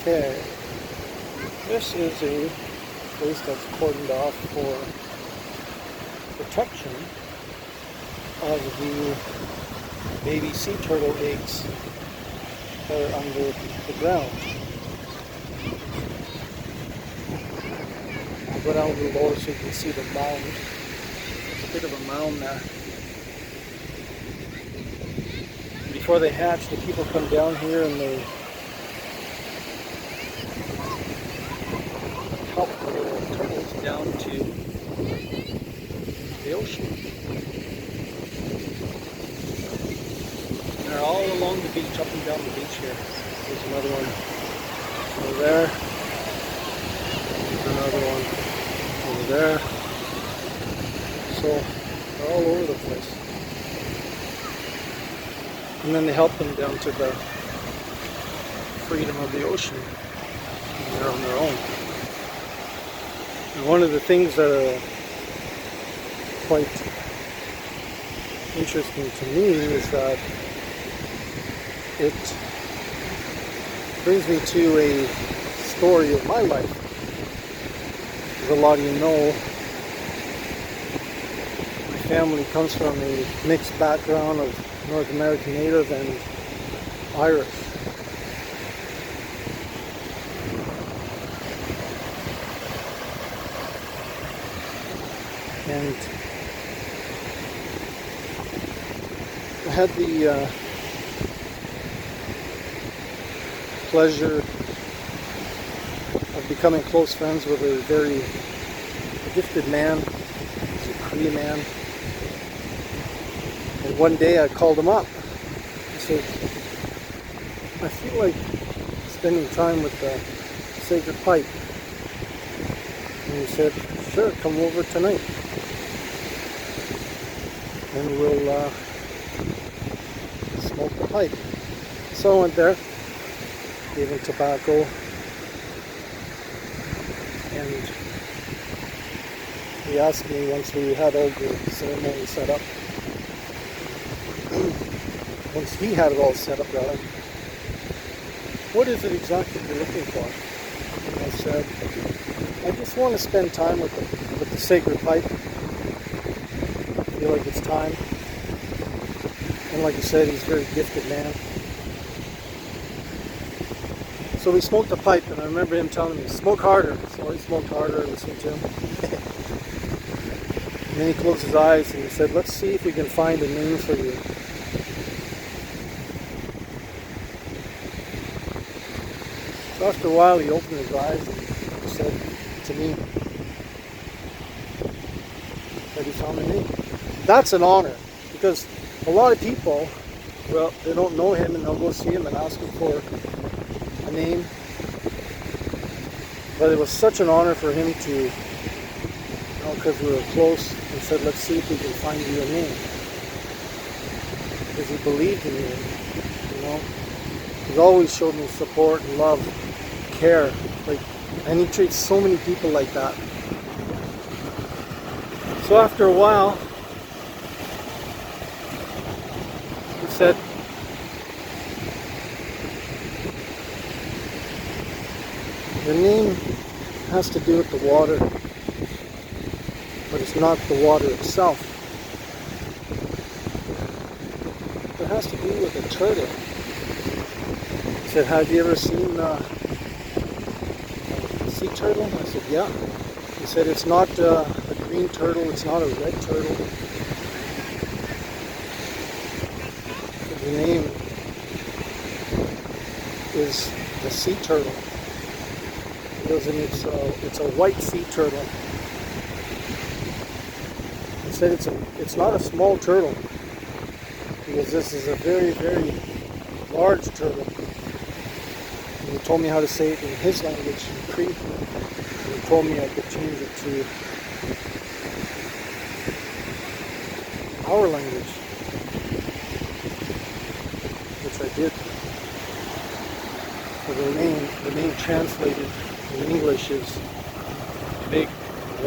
Okay, this is a place that's cordoned off for protection of the baby sea turtle eggs that are under the ground. I'll go down a little lower so you can see the mound. There's a bit of a mound there. Before they hatch, the people come down here and they help the little turtles down to the ocean. And they're all along the beach, up and down the beach here. There's another one over there. Another one over there. So they're all over the place. And then they help them down to the freedom of the ocean. And they're on their own. And one of the things that are quite interesting to me is that it brings me to a story of my life. As a lot of you know, my family comes from a mixed background of North American Native and Irish. And I had the pleasure of becoming close friends with a very gifted man. He's a Cree man. And one day I called him up. I said, I feel like spending time with the Sacred Pipe. And he said, sure, come over tonight. And we'll smoke the pipe. So I went there, gave him tobacco, and he asked me once we had all the ceremony set up, once he had it all set up, rather, what is it exactly you're looking for? And I said, I just want to spend time with the Sacred Pipe. I feel like it's time. And like I said, he's a very gifted man. So we smoked the pipe, and I remember him telling me, smoke harder. So I smoked harder and listened to him. And then he closed his eyes and he said, let's see if we can find a name for you. So after a while he opened his eyes and he said to me that he found a name. That's an honor, because a lot of people, well, they don't know him and they'll go see him and ask him for a name. But it was such an honor for him to, because we were close, and said, let's see if we can find you a name. Because he believed in me, He's always showed me support and love, care, and he treats so many people like that. So after a while, he said, your name has to do with the water, but it's not the water itself. It has to do with a turtle. He said, have you ever seen a sea turtle? I said, yeah. He said, it's not a green turtle, it's not a red turtle. The name is the sea turtle. Because it's a white sea turtle. He said it's not a small turtle, because this is a very, very large turtle. And he told me how to say it in his language, in Cree. And he told me I could change it to our language, which I did. So the name translated in English is big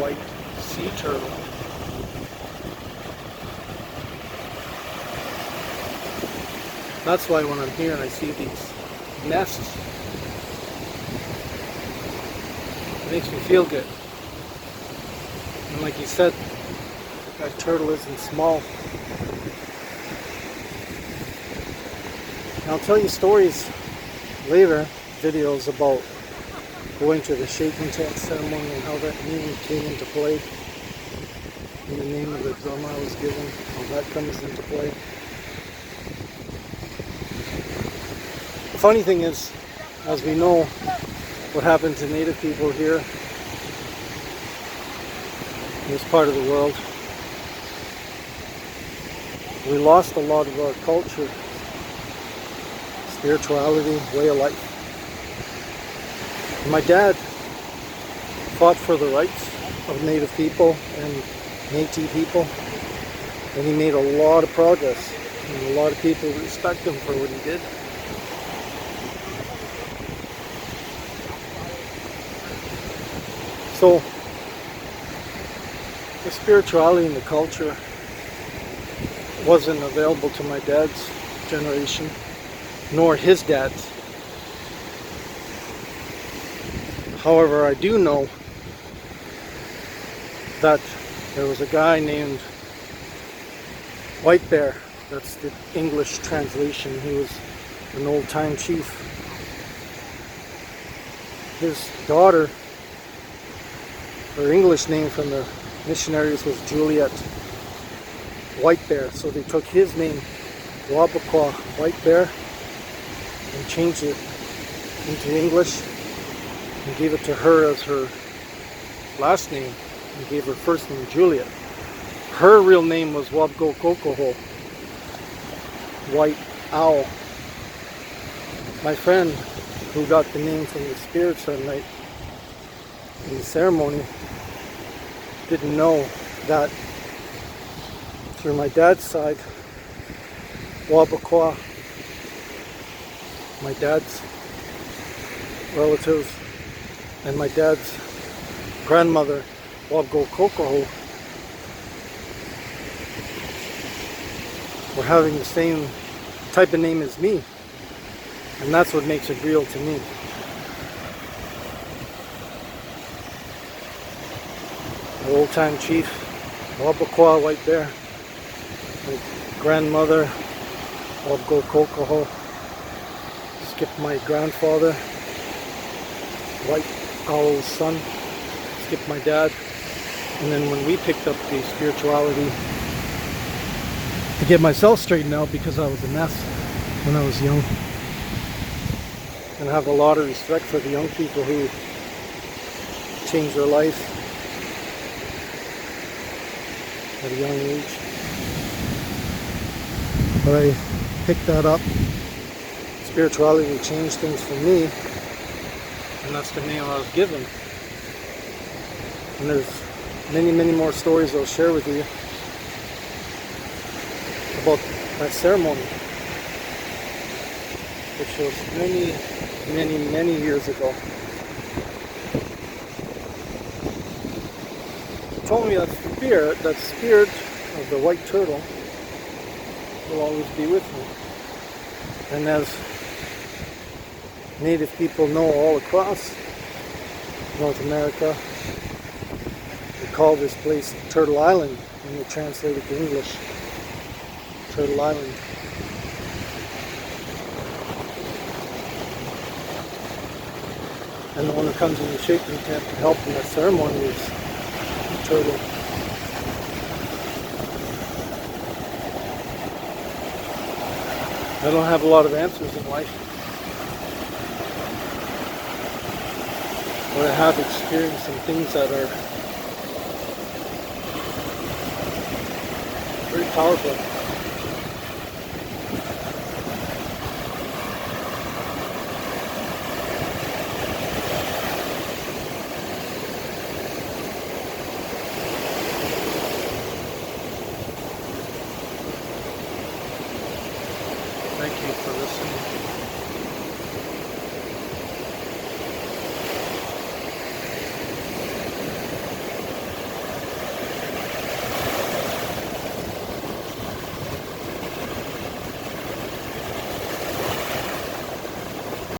white sea turtle. That's why when I'm here and I see these nests, It makes me feel good. And like you said, that turtle isn't small. And I'll tell you stories later, videos about going to the shaking tent ceremony and how that name came into play. And the name of the drum I was given, how that comes into play. The funny thing is, as we know, what happened to Native people here in this part of the world, we lost a lot of our culture, spirituality, way of life. My dad fought for the rights of Native people and Métis people, and he made a lot of progress, and a lot of people respect him for what he did. So the spirituality and the culture wasn't available to my dad's generation, nor his dad's. However, I do know that there was a guy named White Bear, that's the English translation. He was an old-time chief. His daughter, her English name from the missionaries was Juliet White Bear. So they took his name, Wabakwa White Bear, and changed it into English and gave it to her as her last name, and gave her first name Juliet. Her real name was Wabgo Kokoho, White Owl. My friend, who got the name from the spirits that night in the ceremony, didn't know that through my dad's side, Wabakwa, my dad's relatives, and my dad's grandmother, Wabgo Kokoho, were having the same type of name as me. And that's what makes it real to me. The old-time chief, Wabakwa White Bear, my grandmother, Wabgo Kokoho, skipped my grandfather, White Owl's son, skipped my dad, and then when we picked up the spirituality to get myself straightened out because I was a mess when I was young. And I have a lot of respect for the young people who change their life at a young age. But I picked that up. Spirituality changed things for me, and that's the name I was given. And there's many, many more stories I'll share with you about that ceremony, which was many, many, many years ago. He told me that spirit of the white turtle will always be with me. And as Native people know all across North America, they call this place Turtle Island when they translate it to English. Turtle Island. And the one who comes in the shaking tent to help in that ceremony is the turtle. I don't have a lot of answers in life, but I have experienced some things that are very powerful.